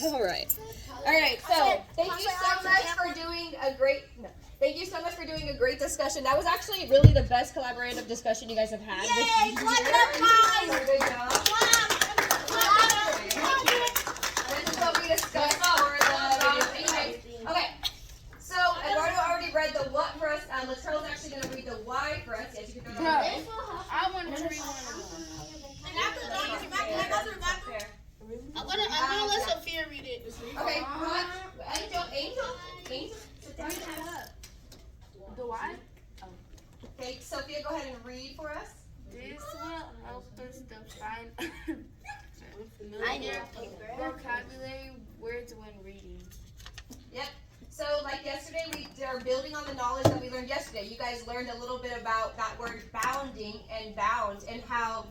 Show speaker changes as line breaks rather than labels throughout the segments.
All right. So thank you so much for doing a great. No, thank you so much for doing a great discussion. That was actually really the best collaborative discussion you guys have had.
Yay! Clap it up, guys!
Good job. This is what we discussed for the video. Okay. So Eduardo already read the what for us. Latrell's actually going to read the why for us. Yes, you can throw that away.
I want to read one of them.
And after that, can I go to the bathroom? I'm gonna let Sophia read it.
Okay, what? Angel, sit down.
The why?
Okay, Sophia, go ahead and read for us.
This will help us define familiar vocabulary words when reading.
Yep. So, like yesterday, we are building on the knowledge that we learned yesterday. You guys learned a little bit about that word bounding and bound and how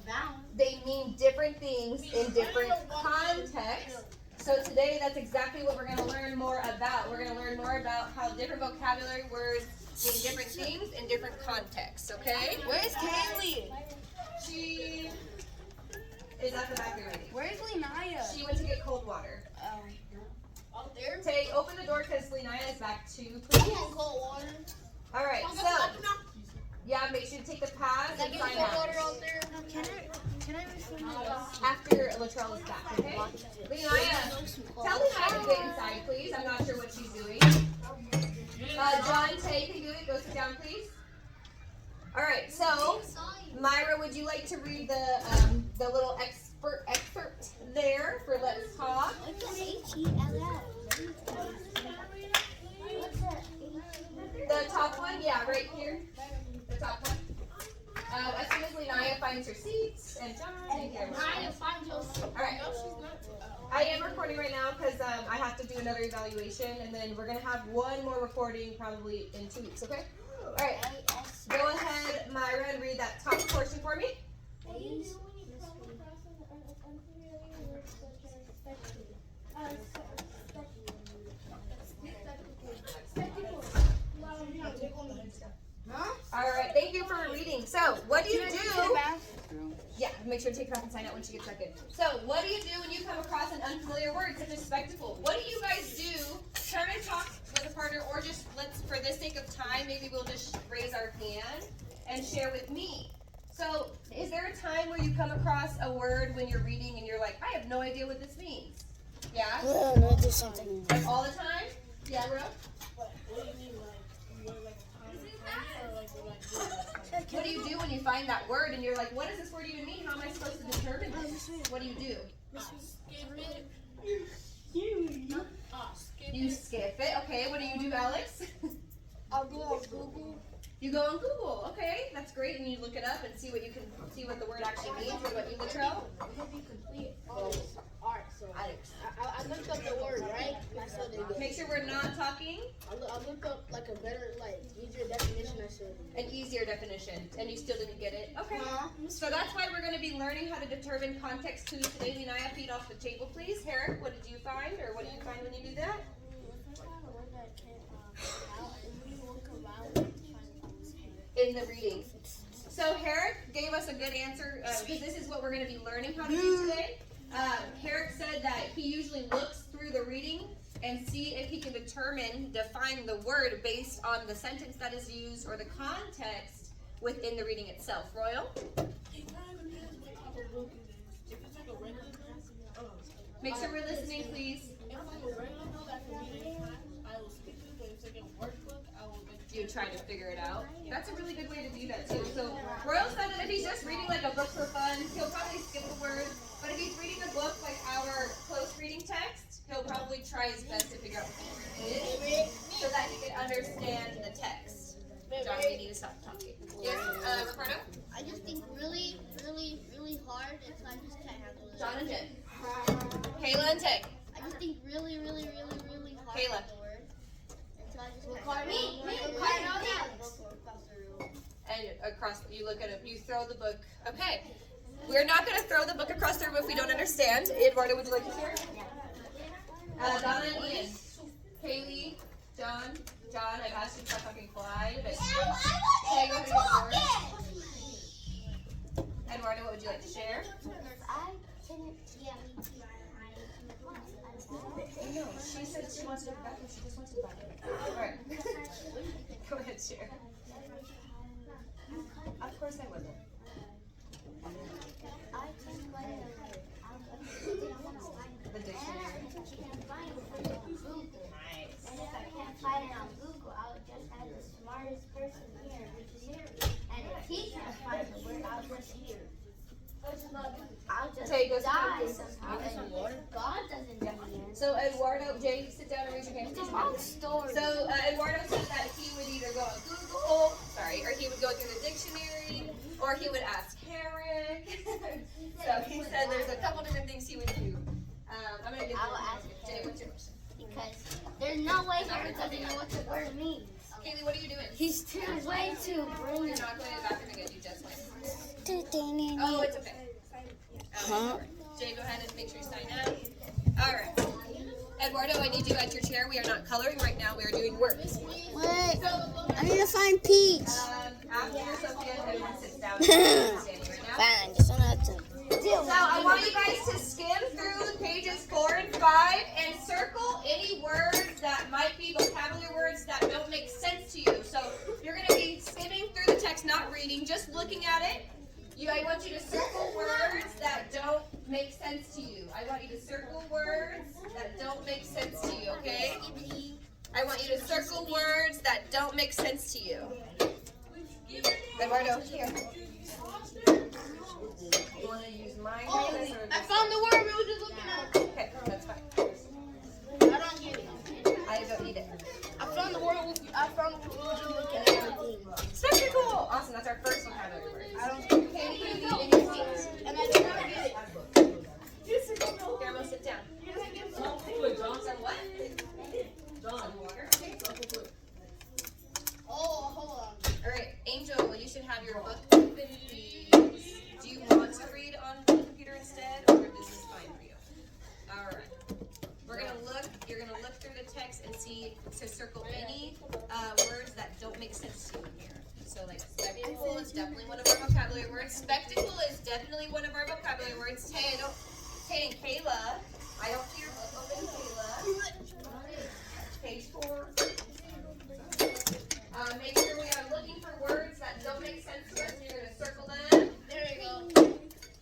they mean different things in different contexts. So today, that's exactly what we're going to learn more about. We're going to learn more about how different vocabulary words mean different things in different contexts, okay?
Where's Kaylee?
She is at the back already.
Where's Lenaya?
She went to get cold water.
Out there?
Tay, open the door because Lenaya is back too, please.
Cold water.
All right, so yeah, make sure to take the pass and sign out
out there.
Can I read
after Latrell is back, okay? Lenaya, tell Lenaya to get inside, please. I'm not sure what she's doing. John, Tay, can you do it? Go sit down, please. All right, so Myra, would you like to read the little excerpt there for Let's Talk? The top one, yeah, right here. The top one. As soon as Lenaya finds her seats and John and all right. I am recording right now because I have to do another evaluation, and then we're gonna have one more recording probably in 2 weeks. Okay. All right. Go ahead, Myra, and read that top portion for me. All right, thank you for reading. So, what do you do? Yeah, make sure to take her off and sign out when she gets back in. So, what do you do when you come across an unfamiliar word such as spectacle? What do you guys do? Try to talk with a partner, or just let's, for the sake of time, maybe we'll just raise our hand and share with me. So, is there a time where you come across a word when you're reading and you're like, I have no idea what this means? Yeah?
No, do something.
Like all the time? Yeah, bro? What do you do when you find that word and you're like, what does this word even mean? How am I supposed to determine this? What do you do? You skip it. Okay, what do you do, Alex?
I'll go on Google.
You go on Google. Okay, that's great. And you look it up and see what you can see what the word actually means. What about you, Latrell?
Alright, so I looked up the word, right? I saw the
Make sure we're not talking.
I looked up like a better, easier definition. I said
An easier definition, and you still didn't get it. Okay. So that's why we're going to be learning how to determine context clues today. Lenaya, feet off the table, please. Herrick, what did you find, or what do you find when you do that? In the reading. So Herrick gave us a good answer because this is what we're going to be learning how to do today. Herrick said that he usually looks through the reading and see if he can define the word based on the sentence that is used or the context within the reading itself. Royal? Make sure we're listening, please. You try to figure it out. That's a really good way to do that too. So Royal said that if he's just reading like a book for fun, he'll probably skip the word. But if he's reading a book like our close reading text, he'll probably try his best to figure out what the word is so that he can understand the text. John, we need to stop talking. Yes, Ricardo?
I just think really, really, really hard, and so I just can't handle it.
John and Jen. Kayla and Tay.
I just think really, really, really, really hard
Kayla.
with the word. And so I just
And across, you look at it, you throw the book. Okay. We're not going to throw the book across the room if we don't understand. Eduardo, would you like to share? Donna and Ian. Kaylee, John, I've asked you to stop talking Clyde. But Hey, go ahead and record. Eduardo, what would you like to share?
I didn't, yeah, me too.
She said she wants to go to the bathroom. She just went to the bathroom. All right. Go ahead, share. Of course I will. The dictionary. Nice.
And if I can't find it on Google, I'll just have the smartest person here, which is Siri. And if he can't find the word, I'll just hear. I'll just die somehow. And God doesn't do it.
So Eduardo, Jay, sit down and raise your hand.
It's a long story.
So Eduardo said that he would either go on Google, or he would go through the dictionary, or he would ask Herrick. So he said there's a couple different things he would do. I'm gonna give
I will ask
Jay, what's your question?
Because there's no way Harry doesn't know what the word means.
Kaylee, what are you doing?
He's way too
You're
brilliant.
not going to the bathroom again, you just went. Oh, it's okay.
Huh?
Jay, go ahead and make sure you sign out. All right. Eduardo, I need you at your chair. We are not coloring right now. We are doing words.
Wait, I need to find Peach.
After Sophia, everyone sits down. Standing right now.
Fine, just don't have to.
So I want you guys to skim through pages 4 and 5 and circle any words that might be vocabulary words that don't make sense to you. So you're going to be skimming through the text, not reading, just looking at it. I want you to circle words that don't make sense to you. I want you to circle words that don't make sense to you, okay? I want you to circle words that don't make sense to you. Eduardo, here. You want to use mine?
I found the word we were just looking at.
Okay, that's fine.
I don't get it.
I don't need it.
I found the word we were just looking at.
Spectacle! Awesome, that's our first vocabulary word.
I don't
Okay, you can be in your seats.
and I did not get it.
Here, I'm gonna sit down. Some what? Some water. Okay.
Oh, hold on.
All right, Angel, you should have your book open, please. Do you want to read on the computer instead, or this is fine for you? All right. We're gonna look. You're gonna look through the text and see to circle any words that don't make sense to you in here. So, like spectacle is definitely one of our vocabulary words. Spectacle is definitely one of our vocabulary words. Tay and Kayla, I don't see your book open, Kayla. Page 4. Make sure we are looking for words that don't make sense to us. You're going to circle them.
There we go.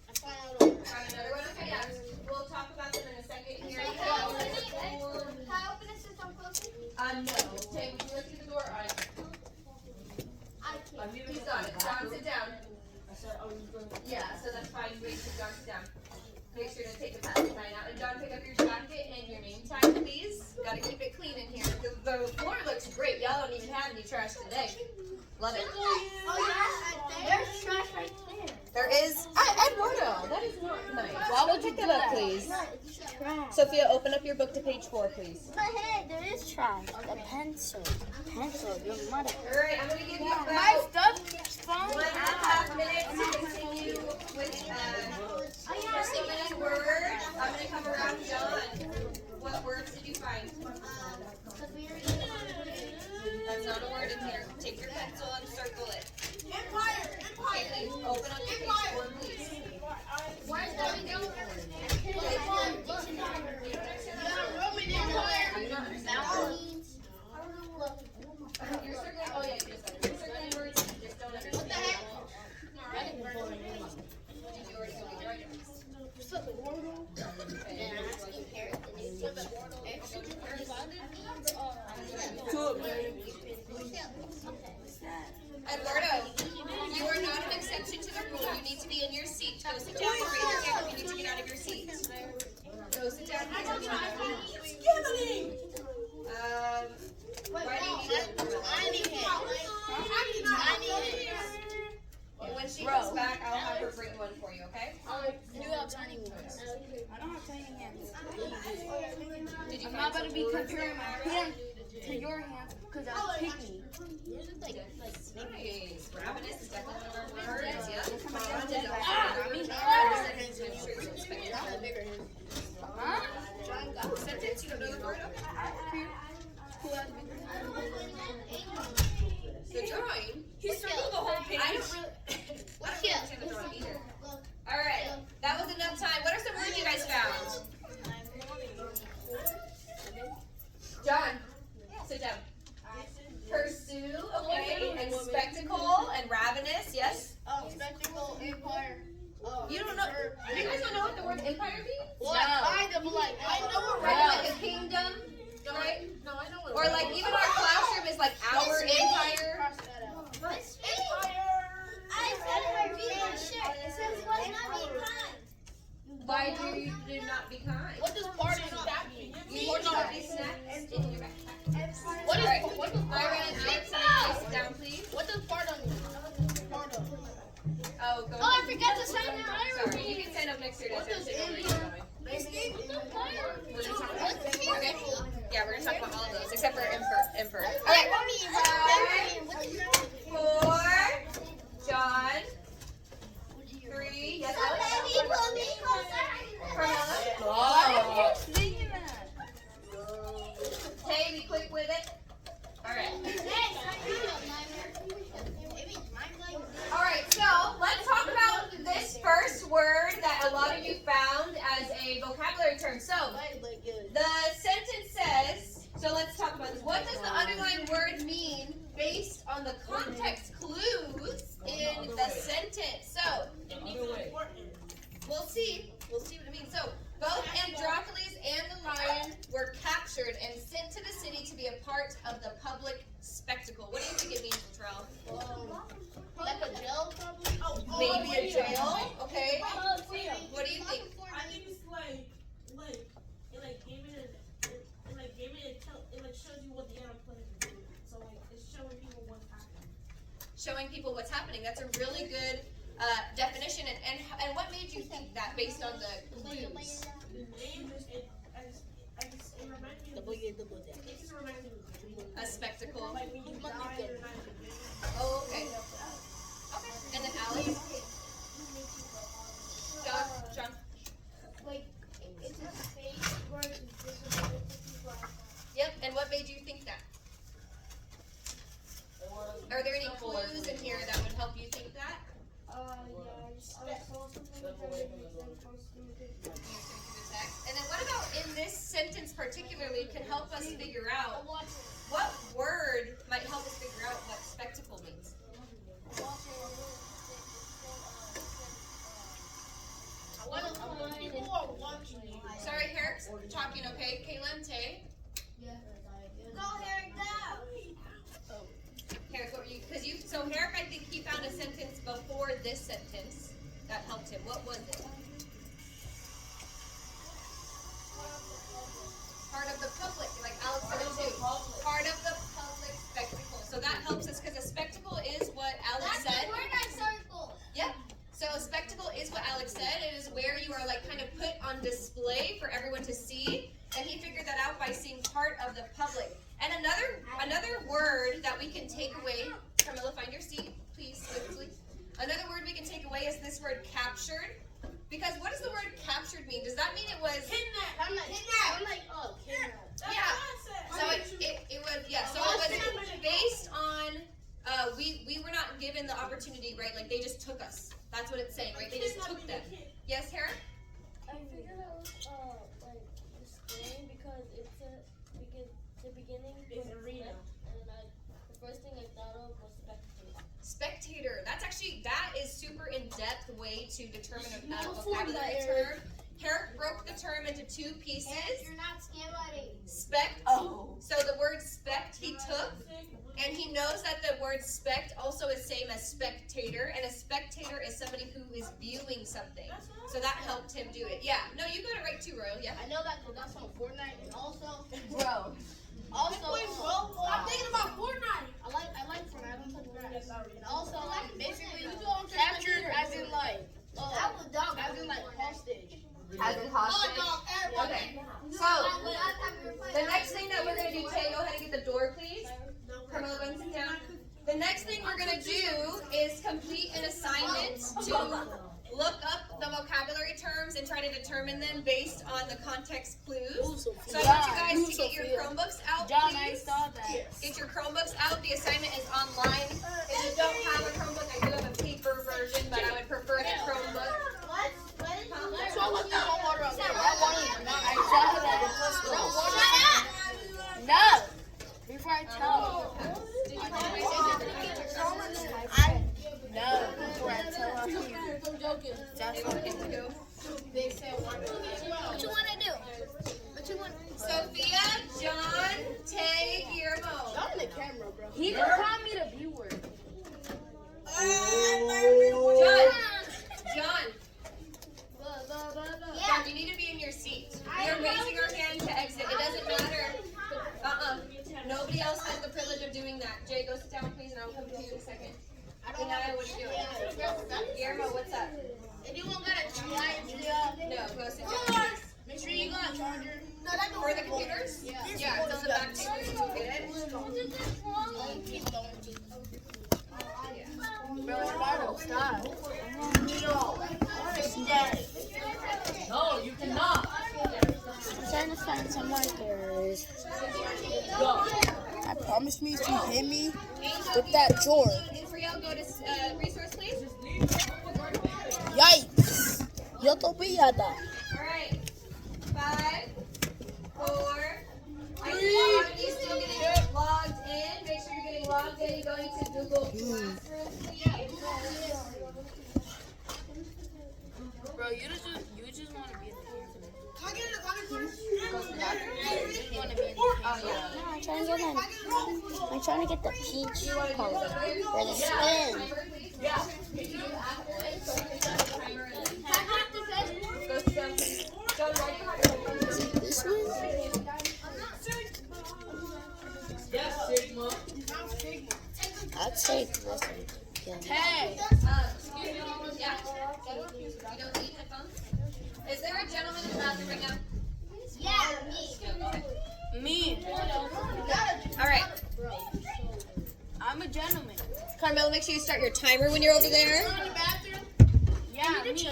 I found out.
Find another one. Okay, yeah. We'll talk about them in a second here.
Can I open it since I'm closing?
No. Tay, would you look through the door?
I can't.
He's got it. John, sit down. Yeah, so that's fine. Wait till John sit down. Make sure to take the pass sign out. And John, pick up your jacket and your name tag, please. Gotta keep it clean in here. The floor looks great. Y'all don't even have any trash today. Love it.
Oh, yeah? There's trash right there.
There is. Eduardo, that is not nice.
Why would you
pick
do
that up,
that?
please?
No, it's trash.
Sophia, open up your book to page 4, please.
But hey, there is trash. The pencil. Pencil, your mother.
All right, I'm gonna give you
My
about
stuff phone.
1.5 minutes to continue with any word. I'm gonna come around John. What words did you find? That's not a word in here. Take your pencil and circle it.
Empire.
Okay, please open up your page 4, please.
Where's the
Roman Empire.
I do not understand. You're circling. Oh yeah, you just said it. You're circling words. You just don't understand.
What the heck?
Did you already go with your items? Eduardo, you are not an exception to the rule. You need to be in your seat. Go sit down and raise your hand if you need to get out of your seat. Go sit down. Why do you need it? When she comes back, I'll have her bring one for you, okay?
You have tiny ones.
I don't have tiny hands.
Did you
I'm
find
not gonna be
some words?
comparing my hand to your hands because I was picking.
Nice. Ravenous is definitely one of our words. Yep. Bond is
Huh?
Sentence, you don't know the word? The drawing? He circled the whole page. I don't really understand the drawing either. Alright, that was enough time. What are some words you guys found? sit down. Pursue, okay, and spectacle and ravenous, yes.
Spectacle, empire.
You don't know? You guys don't know what the word empire means?
Well, kind of like I know what
Right, like a kingdom, right?
No, I know what.
Or like even our classroom is like our empire.
Cross that out.
I said her being shirt. It says was not being kind.
Why do you do not be kind?
What does pardon mean?
You want to have these snacks in your backpack.
What
Alright.
is what does
Myra and Alex, everybody sit down, please.
what does pardon mean? Pardon.
Oh, go
Oh, I
ahead.
forgot to sign out.
Sorry, you can stand up next to your desk and sit over here. We're gonna talk about okay. Yeah, we're gonna talk about all of those except for emperor. Okay. 4. John. 3. Yes, Carmela. Tay, be quick with it. All right. All right. So let's talk about this first word that a lot of you found as a vocabulary term. So the sentence says. So let's talk about this. What does the underlying word mean based on the context clues in the sentence? So we'll see. We'll see what it means. So both Androcles and the lion were captured and sent to the city to be a part of the public spectacle. What do you think it means, Latrell?
Like a jail, probably.
Maybe a jail. Okay. What do you think?
I think it's like it shows you what the other players are doing. So like it's showing people what's happening.
Showing people what's happening. That's a really good definition. And what made you think that based on the clues?
The name is it reminds me of it just reminds me of
A spectacle.
like when you die you're not in the game.
Oh, okay. Okay. And then Alex? John?
Like, it's a space where it's visible to people.
Yep. And what made you think that? Are there any clues in here that would help you think that?
Yeah, I saw something that made me think
And then what about in this sentence particularly can help us figure out what word might help us figure out what spectacle means?
People are watching you.
Sorry, Herrick's talking, okay? Kayla, Tay?
Go, Eric, go!
Herrick, what were you, so Herrick, I think he found a sentence before this sentence that helped him. What was it? Part of the public, like Alex said it too. Part of the public spectacle. So that helps us because a spectacle is what Alex said.
Word I circled.
Yep. So a spectacle is what Alex said. It is where you are like kind of put on display for everyone to see. And he figured that out by seeing part of the public. And another word that we can take away, Carmilla, find your seat, please, swiftly. Another word we can take away is this word captured. Because what does the word captured mean? Does that mean it was
I'm like, kidnap.
Yeah. So it was So it was based on we were not given the opportunity, right? Like they just took us. That's what it's saying, right? They just took them. Yes, Hera?
I figured out like this thing because the beginning
It's
was
arena.
and the first thing I thought of was spectator.
Spectator. That is super in-depth way to determine a
No,
vocabulary
Fortnite,
term. Herrick broke the term into 2 pieces.
You're not scary.
Spect.
Oh.
So the word spect he took, and he knows that the word spect also is same as spectator, and a spectator is somebody who is viewing something. So that helped him do it. Yeah. No, you got it right too, Royal. Yeah.
I know that because that's on Fortnite, and also,
Bro.
I'm thinking about Fortnite. I like Fortnite. I don't touch grass. And also, basically, captured as in like, as in like hostage.
As in hostage. Okay. So the next thing that we're gonna do, Tay, go ahead and get the door, please. Carmela, go and sit down. The next thing we're gonna do is complete an assignment to look up the vocabulary terms and try to determine them based on the context clues. So I want you guys to get your Chromebooks out,
John, I
please.
saw that.
Get your Chromebooks out. The assignment is online. If you don't have a Chromebook, I do have a paper version, but I would prefer the Chromebook.
So I left the hot water out there. That water is not
I saw that.
That water.
No. Before
before I tell.
Did you plan to raise it?
No, before I tell her.
I'm joking.
They said what you want to do? What you want?
Sophia, John, Tay, Guillermo.
Not in the camera, bro. He just called me the B word.
John, you need to be in your seat. We are raising our hand to exit. It doesn't matter. Nobody else has the privilege of doing that. Jay, go sit down, please, and I will come to you in a second. Denaya, what are you doing? Guillermo, what's up?
Anyone got a charger?
No, go sit down.
Make sure you got a charger.
For the computers? Yeah, it's on the back table. You can get it.
Bro, Eduardo, stop.
No, you cannot.
I'm trying to find some markers.
Go.
I promise me if you hit me with that drawer.
Israel, go to resource, please.
Yikes. Yo to pillada.
Alright. 5, 4. I see a lot of you still getting logged in. Make sure you're getting logged in. You're going to Google Classroom, please.
Bro, you just want to be in the camera.
Can I get in the comic first?
You just want to be in the camera.
No, I'm trying to get the peach color or the skin.
Yeah.
Go sit down, please. John, right behind you.
This one?
Yes, Sigma.
I'd say this one. Yeah.
Hey.
Excuse me. Yeah. You don't need headphones? Is there a gentleman in the bathroom right now?
Me.
Alright.
I'm a gentleman.
Carmela, make sure you start your timer when you're over there.
In the bathroom? Yeah, me.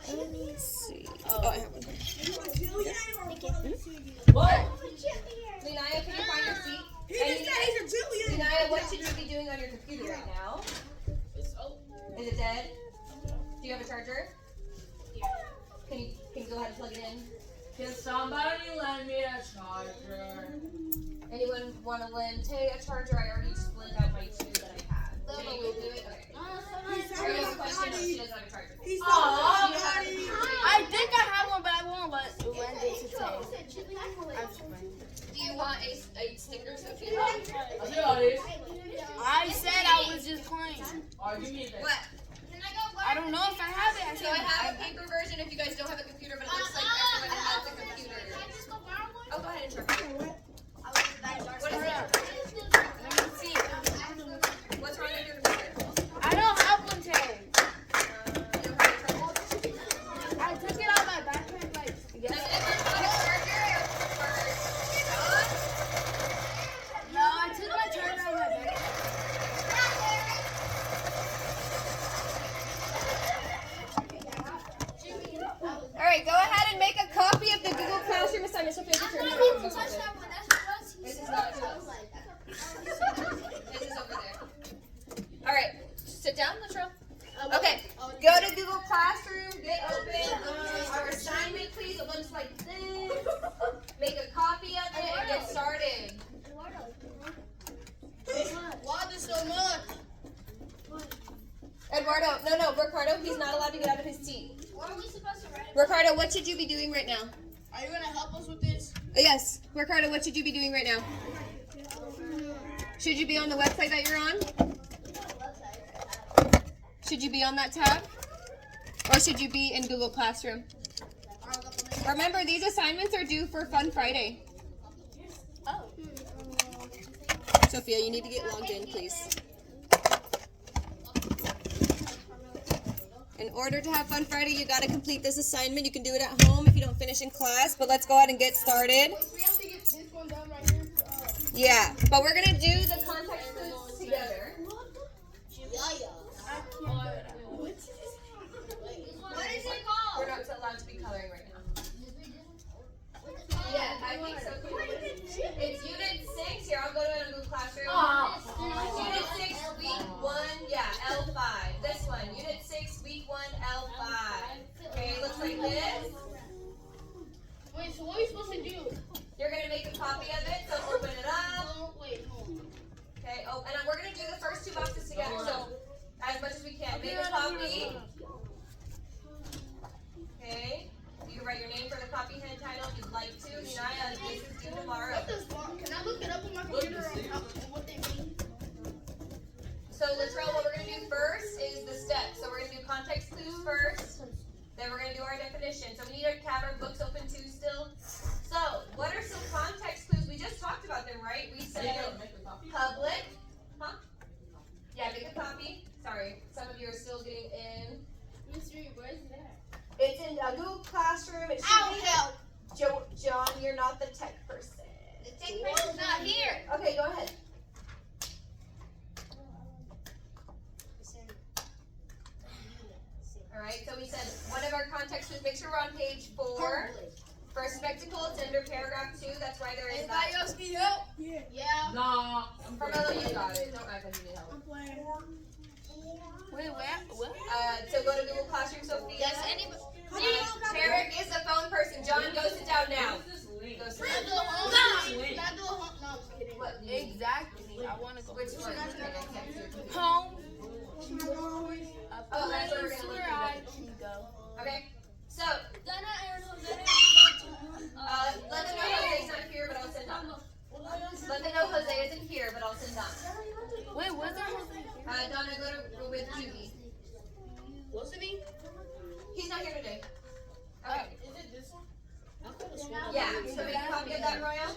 Let me see.
Oh, I have one.
What?
Lenaya, can you find your seat? Lenaya, what should you be doing on your computer right now? Is it dead? Do you have a charger? Can you go ahead and plug it in?
Can somebody lend me a charger?
Anyone want to lend Tay a charger? I already just lent out my 2 that I had. Jay, will do it? Okay. Or you have a question if she doesn't have a charger?
I think I have one, but I won't lend it to Tay.
Do you want a sticker, Sophia?
I'll be honest.
I said I was just playing.
Alright, give me a
What?
I don't know if I have it.
So I have a paper version if you guys don't have a computer, but it looks like everybody has a computer. Oh, go ahead and try. What is it? Let me see. What's wrong with your computer?
I don't have one, Tay.
You don't have a charger?
I took it out of my backpack like
Does
yesterday.
everyone have a charger?
No, I took my charger out of my backpack.
Alright, go ahead and make a copy of the Google Classroom assignment. Sophia, get your phone. This is not yours. This is over there. Alright, sit down, Latrell. Okay, go to Google Classroom, get open our assignment, please. It looks like this. Make a copy of it and get started.
Why this so much?
Eduardo, no, Ricardo, he's not allowed to get out of his seat.
What are we supposed to write?
Ricardo, what should you be doing right now?
Are you gonna help us with this?
Yes, Ricardo, what should you be doing right now? Should you be on the website that you're on? Should you be on that tab? Or should you be in Google Classroom? Remember, these assignments are due for Fun Friday.
Oh.
Sophia, you need to get logged in, please. In order to have Fun Friday, you gotta complete this assignment. You can do it at home if you don't finish in class, but let's go ahead and get started.
We have to get this one done right here.
Yeah, but we're gonna do the context clues together.
What is it called?
We're not allowed to be coloring right now. Yeah, I think so. It's Unit 6. Here, I'll go to it on Google Classroom. Unit 6, Week 1, yeah, L5. This one, Unit 6, Week 1, L5. Okay, it looks like this.
Wait, so what are we supposed to do?
You're going to make a copy of it, so open it up. like to. Naya, this is due tomorrow.
What does long? Can I look it up on my computer on what they mean?
So Latrell, what we're gonna do first is the steps. So we're gonna do context clues first. Then we're gonna do our definition. So we need to have our books open too still. So what are some context clues? We just talked about them, right? We said public. Huh? Yeah, make a copy. Sorry, some of you are still getting in.
Mystery, where's that?
It's in Google Classroom. It should
I'll
be.
help.
John, you're not the tech person.
The tech person's not here.
Okay, go ahead. Alright, so we said one of our context clues, make sure we're on page 4. For spectacle, it's under paragraph 2. That's why there is
Anybody
that.
else need help? Yeah.
Nah.
Carmelo, you got it. Don't act like you need help.
I'm playing.
Wait, where? What?
So go to Google Classroom, Sophia.
Yes, anybody.
Tarek is the phone person. John, go sit down now. Go sit
Can I
down.
do a home? Can I do a home? No, I'm just kidding.
What?
Exactly. I want to go.
Which one? I can't see it.
Home.
Oh, that's where we're gonna look at.
Go.
Okay. So,
Dana and Jose.
let them know Jose's not here, but I'll send Don. Let them know Jose isn't here, but I'll send Don.
Wait, where's that Jose?
Donna, go with Judy.
What's it mean?
He's not here today. Okay.
Is it this one?
Yeah. So make a copy of that, Royal.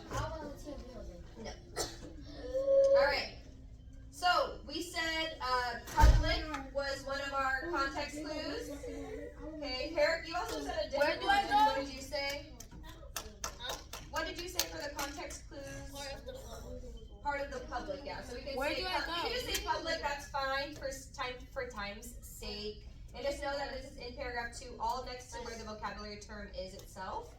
No. All right. So we said public was one of our context clues. Okay. Herrick, you also said a different
Where do I
one.
go?
What did you say? What did you say for the context clues? Part of the public, yeah. So we can
Where
say
do I go?
you can just say public. That's fine for time's sake. And just know that this is in paragraph 2, all next to where the vocabulary term is itself.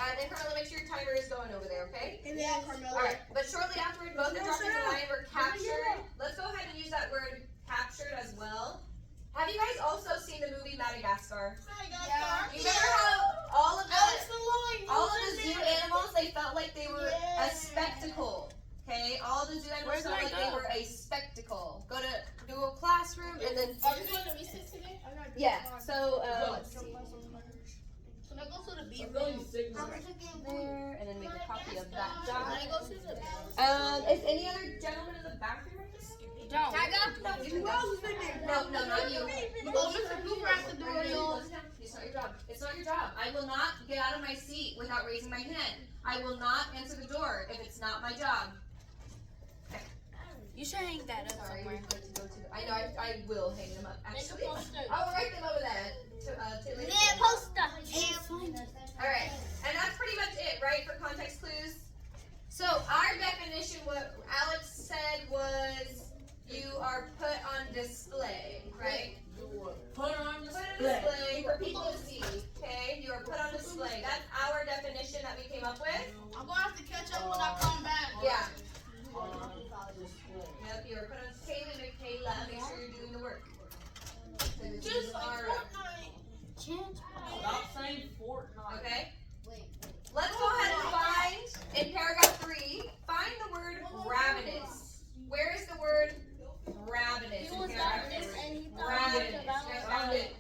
And then Carmelo, make sure your timer is going over there, okay?
Yeah, Carmelo.
All right. But shortly afterward, both the droppings and line were captured. Let's go ahead and use that word captured as well. Have you guys also seen the movie Madagascar?
Yeah.
You remember how all of the zoo
animals.
animals, they felt like they were a spectacle. Okay, all the zoo animals
Where do
felt
I
like they
go?
were a spectacle. Go to Google Classroom and then
Are we going to recess today?
yeah. So let's see
Can I go to the B
I'm
room?
really sick.
there, and then make a copy of that
Can
doc.
I go to the
Is any other gentleman in the bathroom right now?
Don't.
No, you can go. No, not you.
Oh, Mr. Cooper has to do it, y'all.
It's not your job. It's not your job. I will not get out of my seat without raising my hand. I will not answer the door if it's not my job.
You should hang that up
Sorry,
somewhere.
you're good to go to. I know. I will hang them up. Actually,
poster.
I will write them over there. To later.
poster.
All right, and that's pretty much it, right, for context clues. So our definition, what Alex said was, you are put on display, right?
Put on
Put on display for people to see. Okay, you are put on display. That's our definition that we came up with.
I'm going to have to catch up when I come back.
Yeah. Yep, you are put on Kayla, Michaela. Make sure you're doing the work. So this is
Just like
our-
Fortnite.
Stop saying Fortnite.
Okay. Let's go ahead and find in paragraph 3. Find the word ravenous. Where is the word ravenous
He
in
was
paragraph
ravenous
3?
and he thought
Ravenous.
he
You guys found it.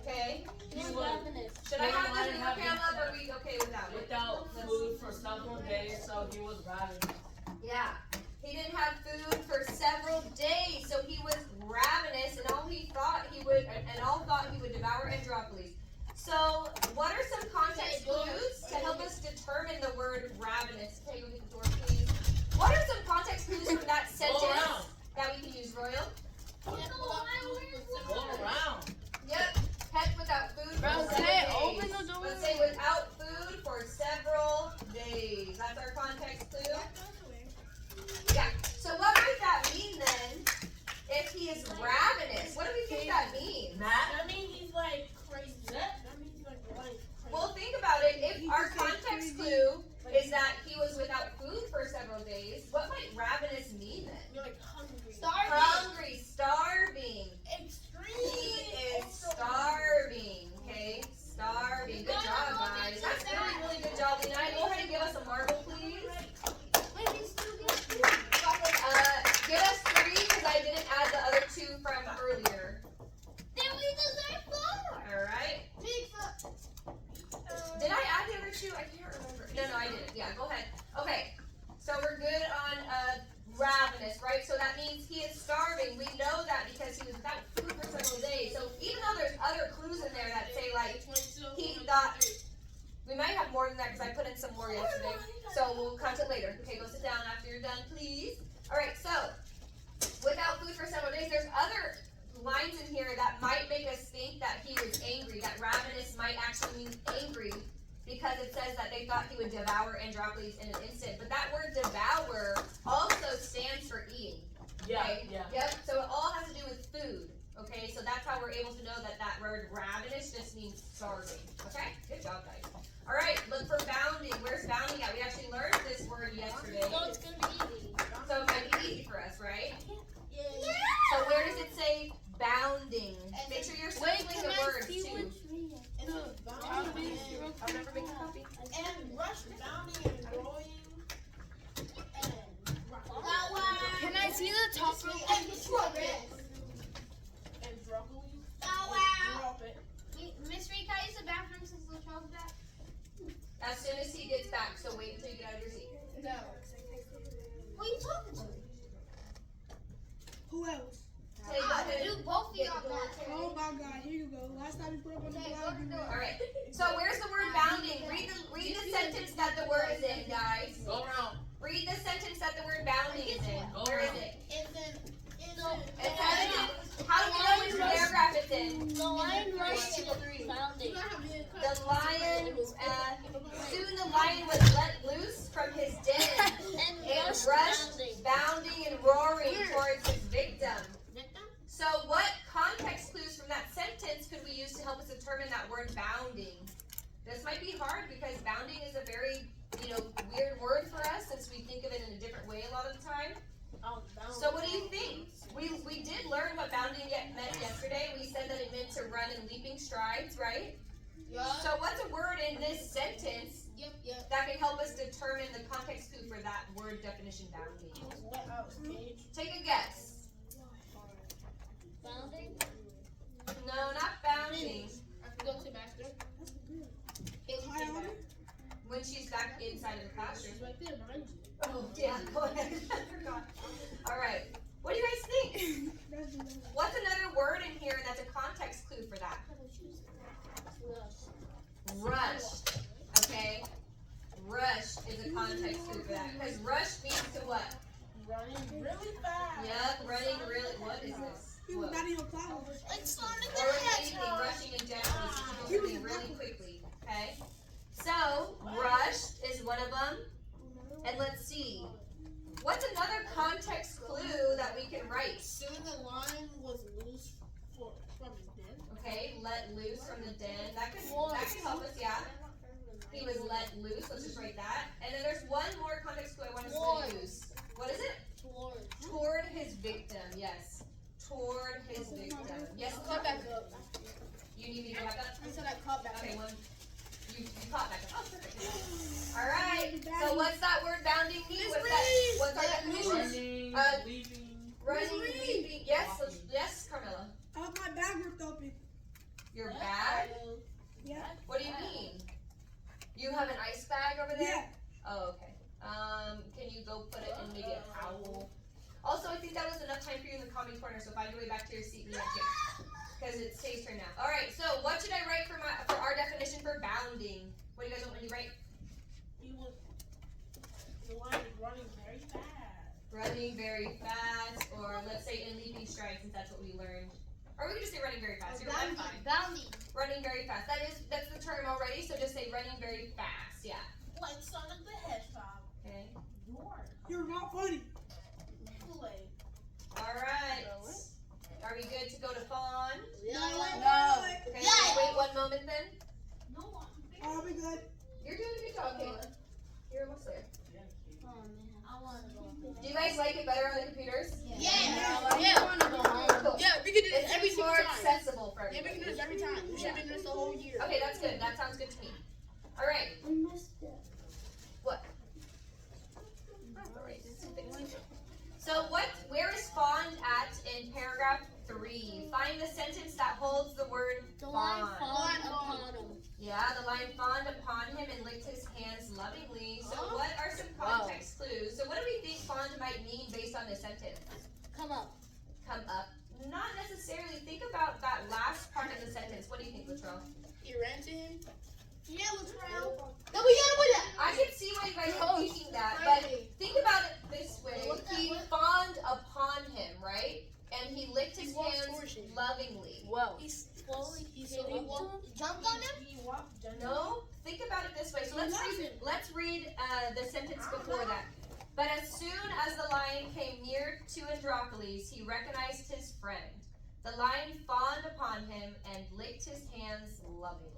Okay.
was ravenous.
Should I have this
Well, I
video cam up, or are we okay without it?
Without food for several days, so he was ravenous.
Yeah. He didn't have food for several days, so he was ravenous, and all thought he would devour Andropolis. So, what are some context clues to help us determine the word ravenous? Okay, go get the door, please. What are some context clues from that sentence
around.
that we can use, Royal?
Go around.
Yep. Kept without food for
Bro,
several
can I
days.
open the door?
Let's say without food for several days. That's our context clue. Yeah. So what might that mean then? If he is ravenous, what do we think that means?
Matt?
means he's like crazy. That means he's like crazy.
Well, think about it. If our context clue is that he was without food for several days, what might ravenous mean then?
You're like hungry.
Hungry, starving. He
Extremely.
is starving. Okay, starving. Good job, guys. That's really, really good job. Lena, go ahead and give us a marble, please. Give us 3 because I didn't add the other 2 from earlier. All right. Did I add the other 2? I than that because I put in some more yesterday. So we'll count it later. Okay, go sit down after you're done, please. All right, so without food for several days, there's other lines in here that might make us think that he was angry, that ravenous might actually mean angry, because it says that they thought he would devour Androcles in an instant. But that word devour also stands for eating. Okay? Yep, so it all has to do with food. Okay, so that's how we're able to know that that word ravenous just means starving. Okay, good job, guys. All right, look for bounding. Where's bounding at? We actually learned this word yesterday.
So it's gonna be easy.
So it might be easy for us, right? So where does it say bounding? Make sure you're circling the words too. I'll never make a copy.
And rush, bounding, and growing.
Can I see the top row?
And broccoli. Drop it.
Miss Reed, can I use the bathroom since Latrell's back?
As soon as he gets back, so wait until you get out of your seat.
No. Who are you talking to?
Who else?
Tell you what to do.
Do both of y'all that.
Oh my God, here you go. Last time you put up on the flag, you
All right. So where's the word bounding? Read the sentence that the word is in, guys.
Go around.
Read the sentence that the word bounding is in. Where is it? It says, how do we know which paragraph it's in?
The lion rushed to the bounding.
The lion, soon the lion was let loose from his den and rushed, bounding and roaring towards his victim. So what context clues from that sentence could we use to help us determine that word bounding? This might be hard because bounding is a very, weird word for us since we think of it in a different way a lot of the time. So what do you think? We did learn what bounding meant yesterday. We said that it meant to run in leaping strides, right?
Yeah.
So what's a word in this sentence
Yep.
that can help us determine the context clue for that word definition bounding? Take a guess.
Bounding?
No, not bounding.
I can go to master.
When she's back inside of the classroom.
right there behind you.
Oh, yeah, go ahead. I forgot. All right. What do you guys think? What's another word in here that's a context clue for that? Rush. Okay? Rush is a context clue for that. Because rush means to what?
Running really fast.
Yep, running really. What is this?
He was
What?
not even plowing.
Like Sonic
Or anything, rushing in general is to do something really quickly. Okay? So, rush is one of them. And let's see. What's another context clue that we can write?
Soon the lion was loose from his den.
Okay, let loose from the den. That could help us, yeah. He was let loose. Let's just write that. And then there's one more context clue I want us to use. What is it? Toward his victim. Yes. Toward his victim. Yes.
Caught back up.
You need me to back up?
I said I caught back
Okay,
up.
one. You caught back up. Oh, perfect. All right. So what's that word bounding mean? What's our definition?
Running, leaping.
Running, leaping. Yes. Yes, Carmela.
I have my bag ripped open.
Your bag?
Yeah.
What do you mean? You have an ice bag over there?
Yeah.
Oh, okay. Can you go put it in maybe a towel? Also, I think that was enough time for you in the comment corner, so find your way back to your seat real quick. Because it stays turned out. Alright, so what should I write for our definition for bounding? What do you guys want me to write?
The lion was running very fast.
Running very fast, or let's say in leaping strides, since that's what we learned. Or we can just say running very fast. I'm fine.
Bounding.
Running very fast. That's the term already, so just say running very fast. Yeah.
Like Sonic the Hedgehog.
Okay.
You're not funny.
Alright. Are we good to go to Fawn?
No.
Okay, just wait one moment then.
I'll be good.
You're doing a good job, Kayla. You're almost there.
I want to go.
Do you guys like it better on the computers?
Yeah.
Cool.
Yeah, we can do this
It
every
seems
single
more
time.
accessible for
Yeah, we
everybody.
can do this every time. We should have been doing this the whole year.
Okay, that's good. That sounds good to me. Alright.
I missed it.
What? So where is fond at in paragraph 3? Find the sentence that holds the word
The lion
fond.
fawned upon him.
Yeah, the lion fawned upon him and licked his hands lovingly. So what are some context clues? So what do we think fond might mean based on this sentence?
Come up.
Come up. Not necessarily. Think about that last part of the sentence. What do you think, Latrell?
You ran to him? Yeah, let's round.
No, we got read the sentence before that. But as soon as the lion came near to Androcles, he recognized his friend. The lion fawned upon him and licked his hands lovingly.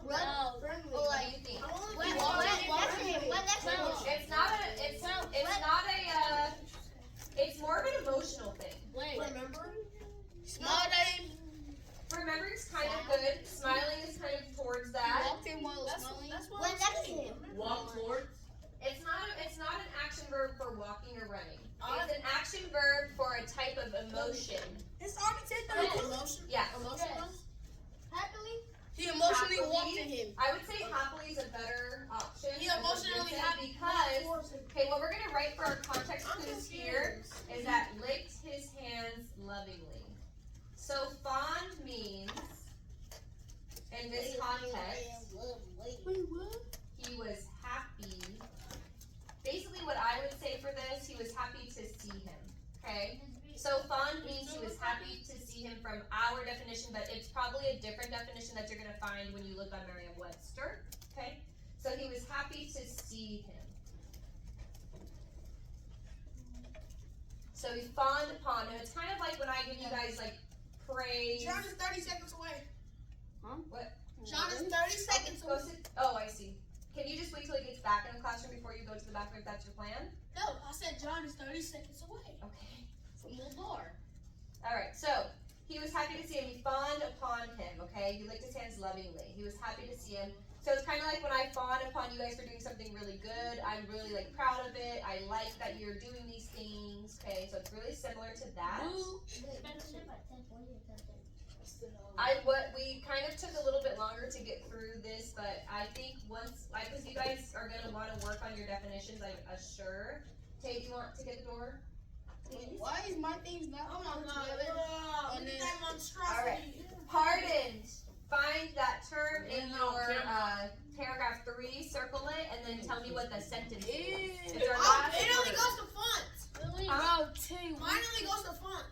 What do you think? It's more of an emotional thing. Remembering's kind of good. Smiling is kind of towards that.
Walk towards.
It's not an action verb for walking or running. It's an action verb for a type of emotion.
It's already said that. Emotion?
Yeah.
Happily?
He emotionally walked to him. I would say happily is a better option.
He emotionally happy
because, okay, what we're gonna write for our context clues here is that licked his hands lovingly. So fond means, in this context, he was happy. Basically what I would say for this, he was happy to see him, okay? So fond means he was happy to see him from our definition, but it's probably a different definition that you're going to find when you look on Merriam-Webster, okay? So he was happy to see him. So he fawned upon him. It's kind of like when I give you guys like praise.
John is 30 seconds away.
Huh? What?
John is 30 seconds away.
Oh, I see. Can you just wait till he gets back in the classroom before you go to the bathroom if that's your plan?
No, I said John is 30 seconds away.
Okay.
From the bar.
Alright, so he was happy to see him. He fawned upon him, okay? He licked his hands lovingly. He was happy to see him. So it's kind of like when I fawn upon you guys for doing something really good. I'm really like proud of it. I like that you're doing these things, okay? So it's really similar to that. We kind of took a little bit longer to get through this, but I think because you guys are going to want to work on your definitions, I'm sure. Tate, you want to get the door? Please?
Why is my things not on
Alright. Pardoned. Find that term in your paragraph 3, circle it, and then tell me what the sentence is. It's our last
it only
word.
goes to fonts. Mine only goes to font.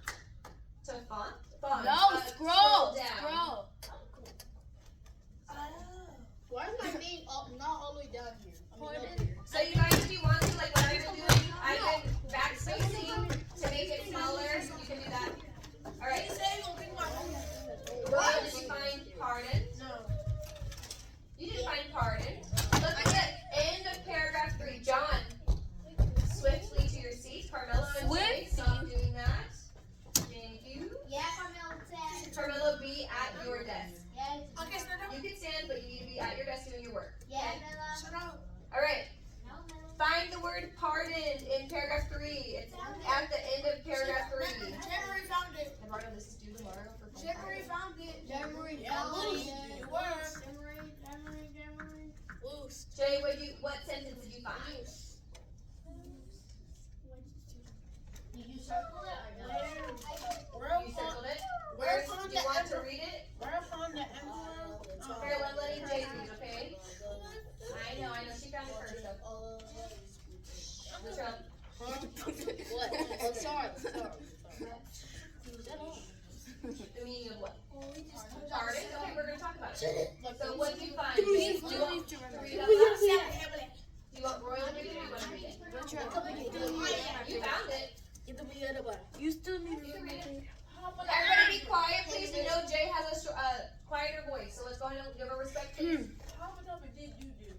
To font? Font.
No, scroll
down.
Why is my name not all the way down here?
So you guys, if you want to, like what I've been doing, I've been backspacing to make it smaller. You can do that. Alright. Did you find pardon?
No.
You didn't find pardon. Look at the end of paragraph 3. John, swiftly to your seats. Carmelo and Jay, stop doing that. Thank you.
Yeah, Carmelo said.
Carmelo, be at your desk.
Yeah.
Okay, stand up.
You can stand, but you need to be at your desk doing your work.
Yeah,
Shut up.
Alright. Find the word pardoned in paragraph 3. It's at the end of paragraph 3.
Jerry found it.
Eduardo, this is due tomorrow for
Jerry found it. Jerry found it. It worked. Boost.
Jay, what sentence did you find?
Did you circle it or no?
You circled it? Where do you want to read it?
Where upon the emperor?
Here, I'm letting Jay read, okay? I know, she found it first, so. Michelle.
What? Oh, sorry.
The meaning of what? Pardon? Okay, we're going to talk about it. So what did you find? Do you want to read up loud? Do you want Royal to read it or do you want to read it? You found it.
You still need
You can read it. Everybody be quiet, please. We know Jay has a quieter voice, so let's go ahead and give her respect, please.
How much of it did you do?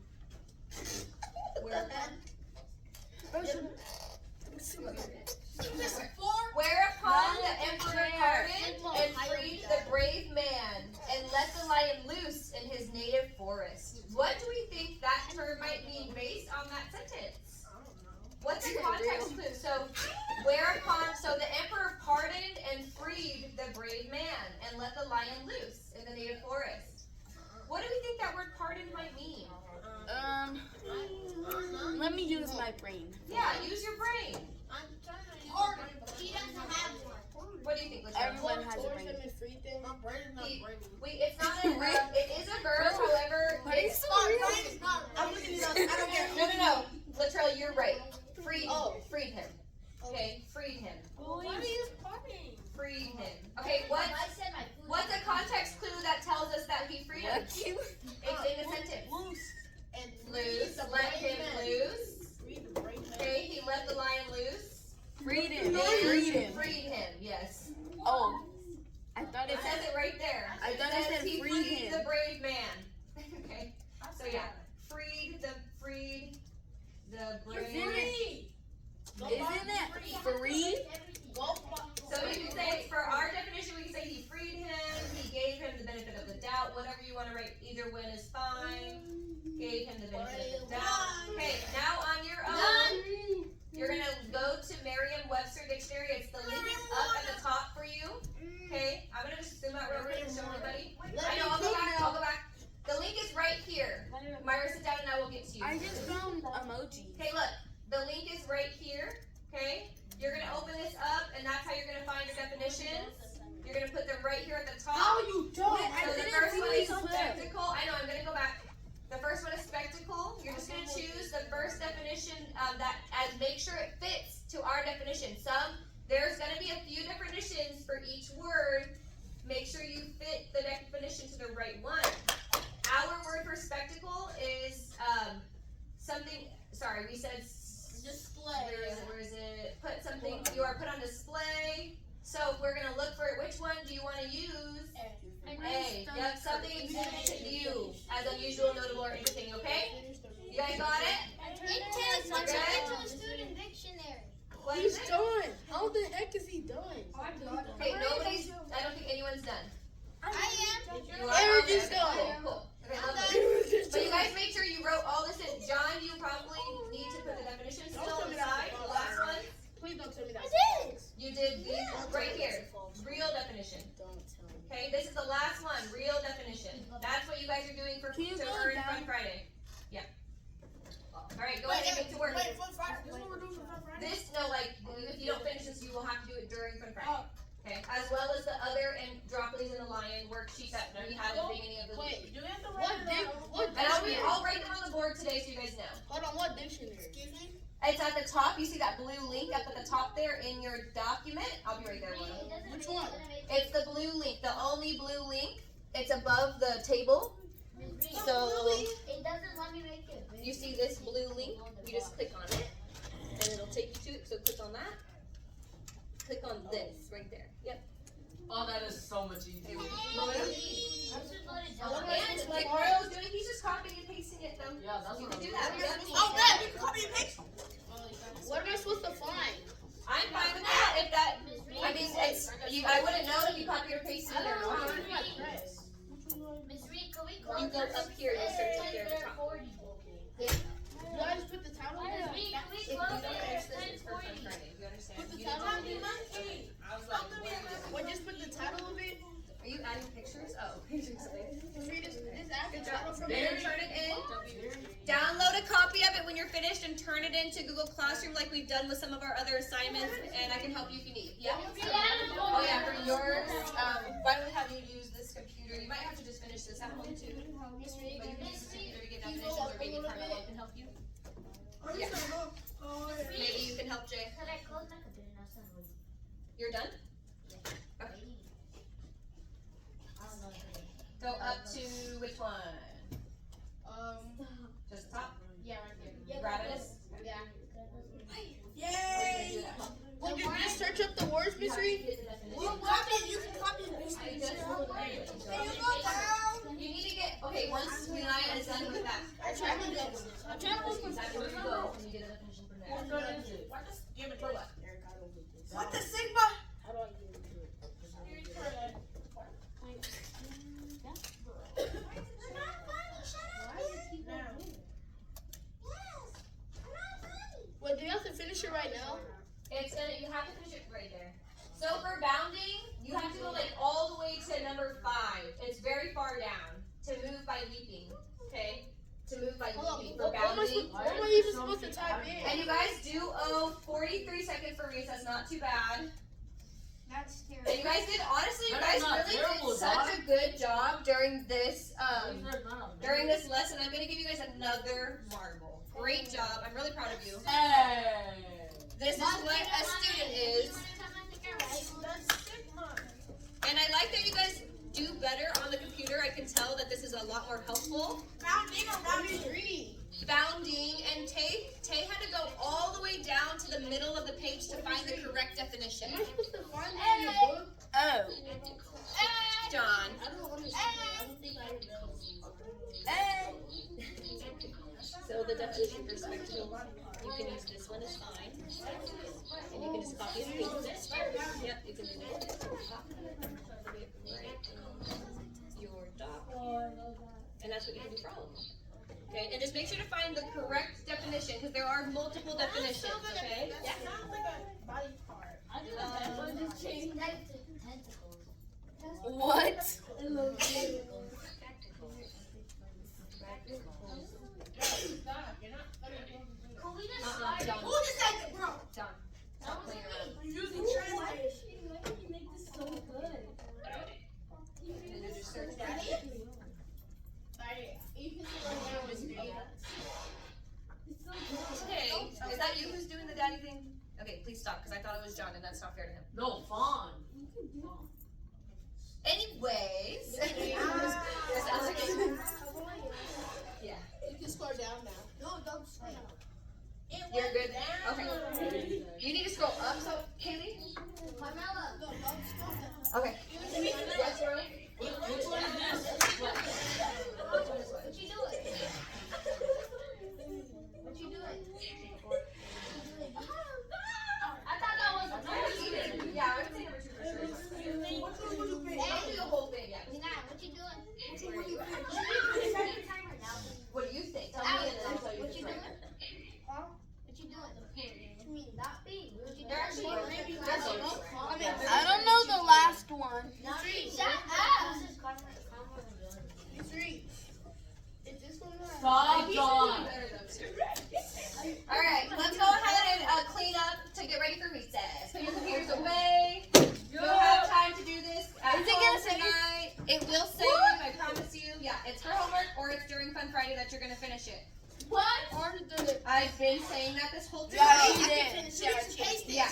Whereupon the emperor pardoned and freed the brave man and let the lion loose in his native forest. What do we think that term might mean based on that sentence? What's the context clue? So, so the emperor pardoned and freed the brave man and let the lion loose in the native forest. What do we think that word pardon might mean?
Let me use my brain.
Yeah, use your brain.
Pardon. He doesn't have one.
What do you think, Latrell?
Everyone has a brain.
My brain is not brain.
It's not a verb. It is a verb, however, it's
brain is not. I'm looking it up. I don't care.
no. Latrell, you're right. Freed him. Okay, freed him.
Why do you use pardoning?
Freed him. Okay, what's a context clue that tells us that he freed him? It's in the sentence.
And
Loose. Let him
Freedom.
Freed him, yes.
Oh. I thought
It says it right there.
I thought it said
he
freed
freed
him.
the brave man. Okay. So yeah, freed the brave.
Isn't it free?
So you can say, for our definition, we can say he freed him, he gave him the benefit of the doubt, whatever you want to write, either win is fine, gave him the benefit of the doubt. Okay, now on your own, you're going to go to Merriam-Webster Dictionary. It's the link is up at the top for you. Okay, I'm going to just zoom out real quick and show everybody. I know, I'll go back. The link is right here. Myra, sit down and I will get to you.
I just found emoji.
Okay, look, the link is right here. Okay, you're gonna open this up, and that's how you're gonna find your definitions. You're gonna put them right here at the top.
How you don't?
So the first one is spectacle. I know, I'm gonna go back. The first one is spectacle. You're just gonna choose the first definition make sure it fits to our definition. There's gonna be a few definitions for each word. Make sure you fit the definition to the right one. Our word for spectacle is something. Sorry, we said
Display.
Where is it? Put something. You are put on display. So if we're gonna look for it, which one do you want to use? A. Yep. Something exhibited to view as unusual, notable, or interesting. Okay. You guys got it?
It
We're good?
student dictionary.
What is
He's
it?
done. How the heck is he done?
Okay. Nobody's. I don't think anyone's done.
I am.
You are.
Eric is
Okay,
done.
Cool. Okay. Lovely. But you guys make sure you wrote all this in. John, you probably need to put the definition still inside. The last one.
Please don't tell me that.
You did these right here. Real definition.
Don't tell me.
Okay, this is the last one. Real definition. That's what you guys are doing for
Can you
to
go
earn
down?
Fun Friday. Yeah. All right, go ahead and get to work.
Wait, Fun Friday. This is what we're doing for Fun Friday?
This if you don't finish this, you will have to do it during Fun Friday.
Oh.
Okay, as well as the other Andropolis and the Lion worksheet that we have at the beginning of the week.
Wait,
Do we have to
what
write it down?
what
And
dictionary?
I'll write them on the board today so you guys know.
Hold on, what dictionary?
Excuse me?
It's at the top. You see that blue link up at the top there in your document? I'll be right there.
Which one?
It's the blue link, the only blue link. It's above the table. So
It doesn't let me make it.
you see this blue link, you just click on it and it'll take you to it. So click on that. Click on this right there. Yep.
Oh, that is so much easier.
And like Mario's doing, he's just copying and pasting it though.
Yeah, that's
You
what
can
I'm
do that. Yep.
Oh, man, you can copy and paste.
What am I supposed to find?
I'm fine with that. If that, I mean, I wouldn't know if you copy or paste it or not.
Miss Reed, can we go?
You go up here, you search up there at the top.
Do I just put the title in?
Miss Reed, can we
If you
go
don't
there?
finish this, it's for Fun Friday. You understand?
Put the
You
title
didn't-
in it?
I was like,
What, just put the title of it?
Are you adding pictures? Oh, pictures.
Read this add the
Good
title
job.
from
Then
it.
turn it in. Download a copy of it when you're finished and turn it into Google Classroom like we've done with some of our other assignments, and I can help you if you need. Yeah? Oh yeah, for yours, why don't we have you use this computer? You might have to just finish this at home too. But you can use this computer to get definitions, or maybe Carmelo can help you. Yeah. Maybe you can help Jay.
Could I close my computer now? Son?
You're done? Okay. Go up to which one? Just the top?
Yeah, right there.
Grab it.
Yeah.
Yay!
Would you just search up the words, Miss Reed?
You can copy and paste it. Can you go down?
You need to get, okay, once Naya is done with that.
I'm trying to go.
That's where you go and you get a definition from there.
Give it to us.
Eric, I don't do this.
What the Sigma?
How do I get into it? Wait, do you have to finish it right now?
You have to finish it right there. So for bounding, you have to go like all the way to number 5. It's very far down to move by leaping. Okay? To move by
Hold on,
leaping for
what am
bounding.
I even supposed to type in?
And you guys do owe 43 seconds for recess, not too bad.
That's terrible.
And you guys did, honestly, you
That
guys
is not
really
terrible,
did such
Dot.
a good job during this lesson. I'm gonna give you guys another marble. Great job. I'm really proud of you.
hey.
This is what a student is. And I like that you guys do better on the computer. I can tell that this is a lot more helpful.
Bounding or bounding?
Read.
Bounding and Tay had to go all the way down to to the middle of the page to find the correct definition.
Oh.
John.
I don't understand. I don't think I know.
So the definition for spectacle, you can use this one, it's fine. And you can just copy and paste it. Yep, you can do it. Your doc. And that's what you can do for all of them. Okay, and just make sure to find the correct definition, because there are multiple definitions, okay?
That sounds like a body part.
What? John.
Who just said it, bro?
John. Stop playing around.
I'm using translate.
Why did you make this so good?
And there's your search bar.
You can see right now is green.
Okay, is that you who's doing the daddy thing? Okay, please stop, because I thought it was John, and that's not fair to him.
No, Fawn.
Anyways. Yeah.
You can scroll down now. No, don't scroll.
You're good? Okay. You need to scroll up, so, Kaylee?
Carmela.
No, don't scroll down.
Okay. Yes, Roy?
Which one is this?
What you doing? What you doing? I thought that was a first.
Yeah, I would say number 2 for sure. I'll do the whole thing, yeah.
What you doing?
What do you think? Tell me, and then I'll tell you
What
if
you
it's
doing?
right.
What you doing? I mean, not big. What you
They're actually,
I don't know the last one. Shut up. Is this one right?
Stop, John.
Alright, let's go ahead and clean up to get ready for recess. Put your computers away. You'll have time to do this at home tonight. It will save, I promise you. Yeah, it's for homework or it's during Fun Friday that you're going to finish it.
What? Already did it.
I've been saying that this whole time.
Yeah, you did.
Yeah.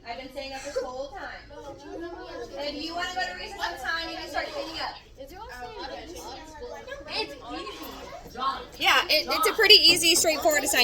I've been saying that this whole time. And if you want to go to recess on time, you can start cleaning up.
John.
Yeah, it's a pretty easy, straightforward assignment.